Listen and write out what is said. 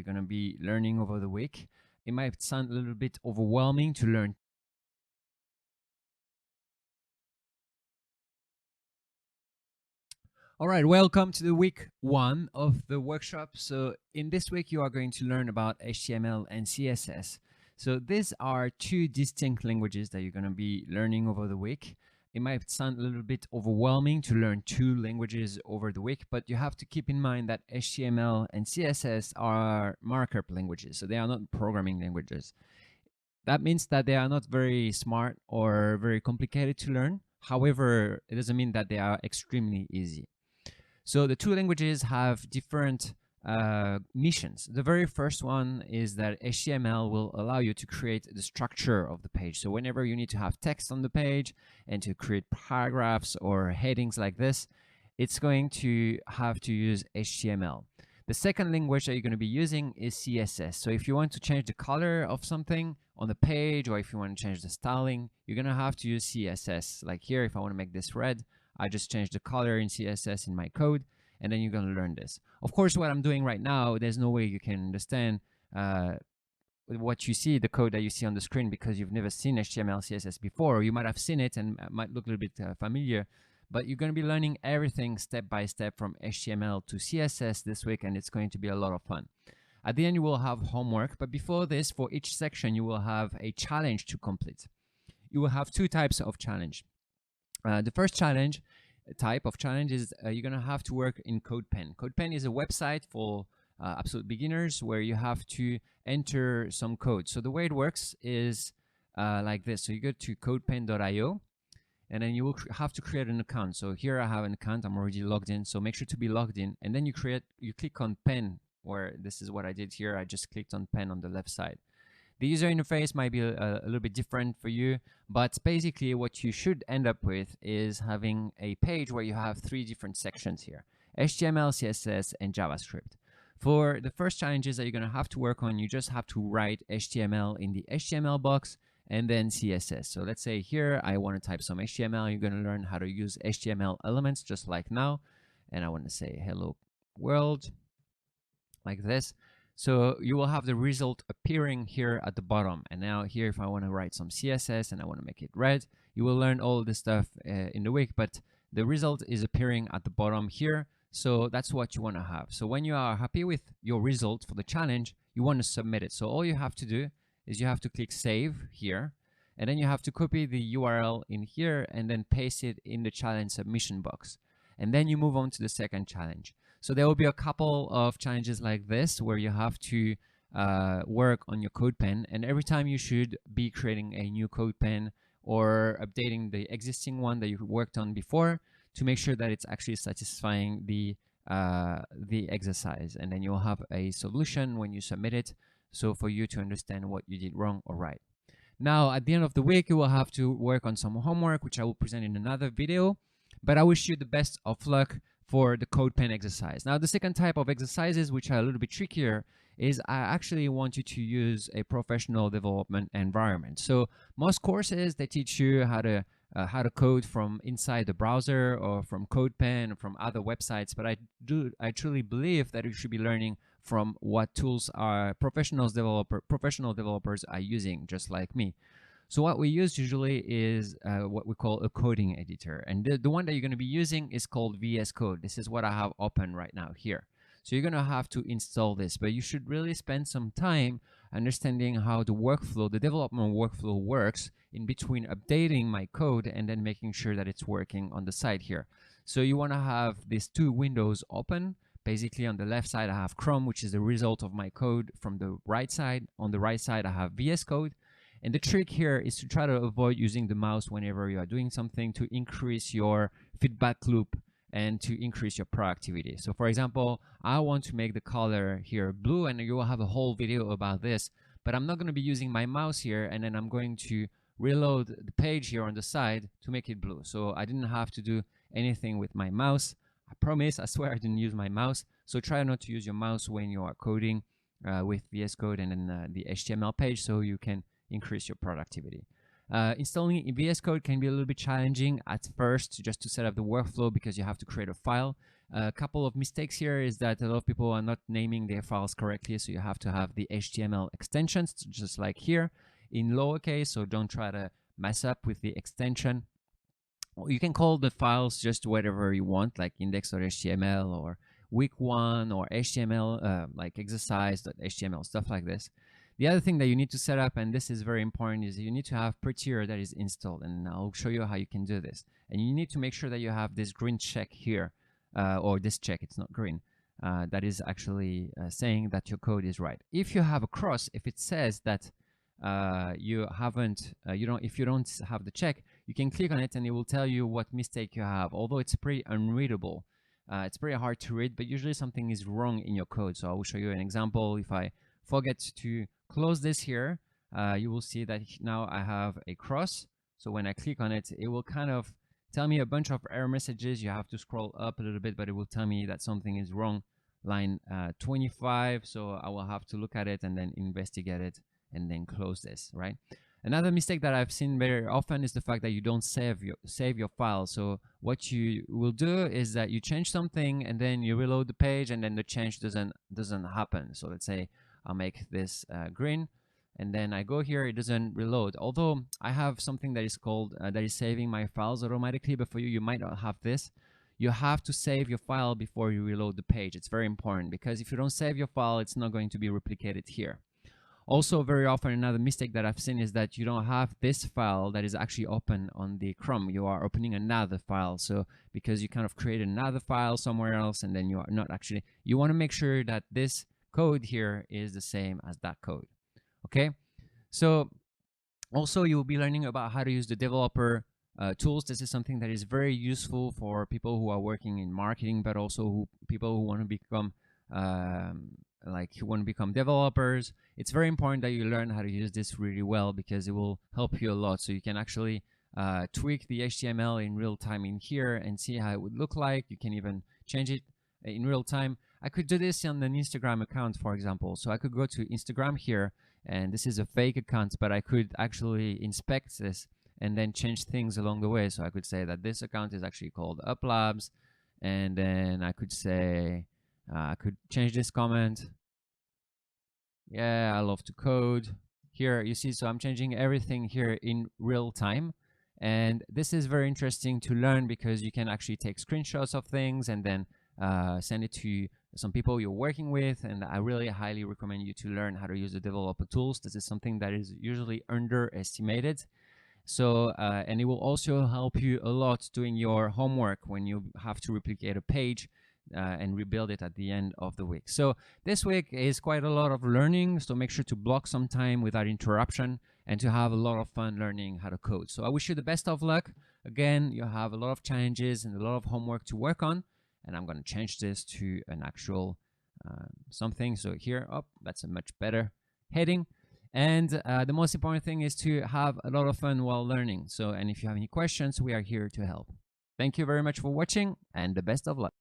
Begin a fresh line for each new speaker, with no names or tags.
you're going to be learning over the week. It might sound a little bit overwhelming to learn. All right, welcome to the week 1 of the workshop. So in this week, you are going to learn about HTML and CSS. So these are two distinct languages that you're going to be learning over the week. It might sound a little bit overwhelming to learn two languages over the week, but you have to keep in mind that HTML and CSS are markup languages, so they are not programming languages. That means that they are not very smart or very complicated to learn. However, it doesn't mean that they are extremely easy. So the two languages have different missions. The very first one is that HTML will allow you to create the structure of the page. So whenever you need to have text on the page and to create paragraphs or headings like this, it's going to have to use HTML. The second language that you're going to be using is CSS. So if you want to change the color of something on the page, or if you want to change the styling, you're going to have to use CSS. Like here, if I want to make this red, I just change the color in CSS in my code, and then you're going to learn this. Of course, what I'm doing right now, there's no way you can understand what you see, the code that you see on the screen, because you've never seen HTML, CSS before. You might have seen it and it might look a little bit familiar, but you're going to be learning everything step by step from HTML to CSS this week, and it's going to be a lot of fun. At the end, you will have homework, but before this, for each section, you will have a challenge to complete. You will have two types of challenge. The first type of challenge is you're going to have to work in CodePen. CodePen is a website for absolute beginners where you have to enter some code. So the way it works is like this. So you go to codepen.io, and then you will have to create an account. So here I have an account. I'm already logged in. So make sure to be logged in, and then you click on pen, where this is what I did here. I just clicked on pen on the left side. The user interface might be a little bit different for you, but basically what you should end up with is having a page where you have three different sections here: HTML, CSS, and JavaScript. For the first challenges that you're going to have to work on, you just have to write HTML in the HTML box and then CSS. So let's say here I want to type some HTML. You're going to learn how to use HTML elements just like now. And I want to say hello world like this. So you will have the result appearing here at the bottom. And now here, if I want to write some CSS and I want to make it red, you will learn all this stuff in the week, but the result is appearing at the bottom here. So that's what you want to have. So when you are happy with your result for the challenge, you want to submit it. So all you have to do is you have to click save here, and then you have to copy the URL in here and then paste it in the challenge submission box. And then you move on to the second challenge. So there will be a couple of challenges like this where you have to work on your CodePen, and every time you should be creating a new CodePen or updating the existing one that you worked on before to make sure that it's actually satisfying the exercise. And then you'll have a solution when you submit it, so for you to understand what you did wrong or right. Now, at the end of the week, you will have to work on some homework, which I will present in another video, but I wish you the best of luck for the CodePen exercise. Now, the second type of exercises, which are a little bit trickier, is I actually want you to use a professional development environment. So most courses, they teach you how to code from inside the browser or from CodePen or from other websites, but I truly believe that you should be learning from what tools our professional developers are using, just like me. So what we use usually is what we call a coding editor. And the one that you're going to be using is called VS Code. This is what I have open right now here. So you're going to have to install this, but you should really spend some time understanding how the workflow, the development workflow works in between updating my code and then making sure that it's working on the side here. So you want to have these two windows open. Basically on the left side, I have Chrome, which is the result of my code from the right side. On the right side, I have VS Code. And the trick here is to try to avoid using the mouse whenever you are doing something to increase your feedback loop and to increase your productivity. So for example, I want to make the color here blue, and you will have a whole video about this, but I'm not going to be using my mouse here, and then I'm going to reload the page here on the side to make it blue. So I didn't have to do anything with my mouse. I promise, I swear I didn't use my mouse. So try not to use your mouse when you are coding with VS Code and then the HTML page, so you can increase your productivity. Installing VS Code can be a little bit challenging at first just to set up the workflow because you have to create a file. A couple of mistakes here is that a lot of people are not naming their files correctly, so you have to have the HTML extensions, just like here in lowercase, so don't try to mess up with the extension. You can call the files just whatever you want, like index.html or week1 or HTML, like exercise.html, stuff like this. The other thing that you need to set up, and this is very important, is you need to have Prettier that is installed, and I'll show you how you can do this. And you need to make sure that you have this green check here, or this check, it's not green, that is actually saying that your code is right. If you have a cross, if it says that you haven't, if you don't have the check, you can click on it and it will tell you what mistake you have, although it's pretty unreadable. It's pretty hard to read, but usually something is wrong in your code. So I will show you an example. If I forget to close this here, you will see that now I have a cross. So when I click on it, it will kind of tell me a bunch of error messages. You have to scroll up a little bit, but it will tell me that something is wrong. Line 25, so I will have to look at it and then investigate it and then close this, right? Another mistake that I've seen very often is the fact that you don't save your file. So what you will do is that you change something and then you reload the page and then the change doesn't happen. So let's say I'll make this green and then I go here, it doesn't reload. Although I have something that is called that is saving my files automatically, but for you might not have this. You have to save your file before you reload the page. It's very important because if you don't save your file, it's not going to be replicated here. Also, very often another mistake that I've seen is that you don't have this file that is actually open on the Chrome. You are opening another file. So because you kind of create another file somewhere else and then you are not actually, you want to make sure that this code here is the same as that code. Okay. So also you will be learning about how to use the developer tools. This is something that is very useful for people who are working in marketing, but also people who want to become developers. It's very important that you learn how to use this really well because it will help you a lot. So you can actually tweak the HTML in real time in here and see how it would look like. You can even change it in real time. I could do this on an Instagram account, for example. So I could go to Instagram here, and this is a fake account, but I could actually inspect this and then change things along the way. So I could say that this account is actually called UpLabs, and then I could say, I could change this comment. Yeah, I love to code. Here you see, so I'm changing everything here in real time. And this is very interesting to learn because you can actually take screenshots of things and then send it to some people you're working with. And I really highly recommend you to learn how to use the developer tools. This is something that is usually underestimated. So, and it will also help you a lot doing your homework when you have to replicate a page and rebuild it at the end of the week. So this week is quite a lot of learning, so make sure to block some time without interruption and to have a lot of fun learning how to code. So I wish you the best of luck. Again, you have a lot of challenges and a lot of homework to work on, and I'm going to change this to an actual something. So here, that's a much better heading. And the most important thing is to have a lot of fun while learning. So, and if you have any questions, we are here to help. Thank you very much for watching and the best of luck.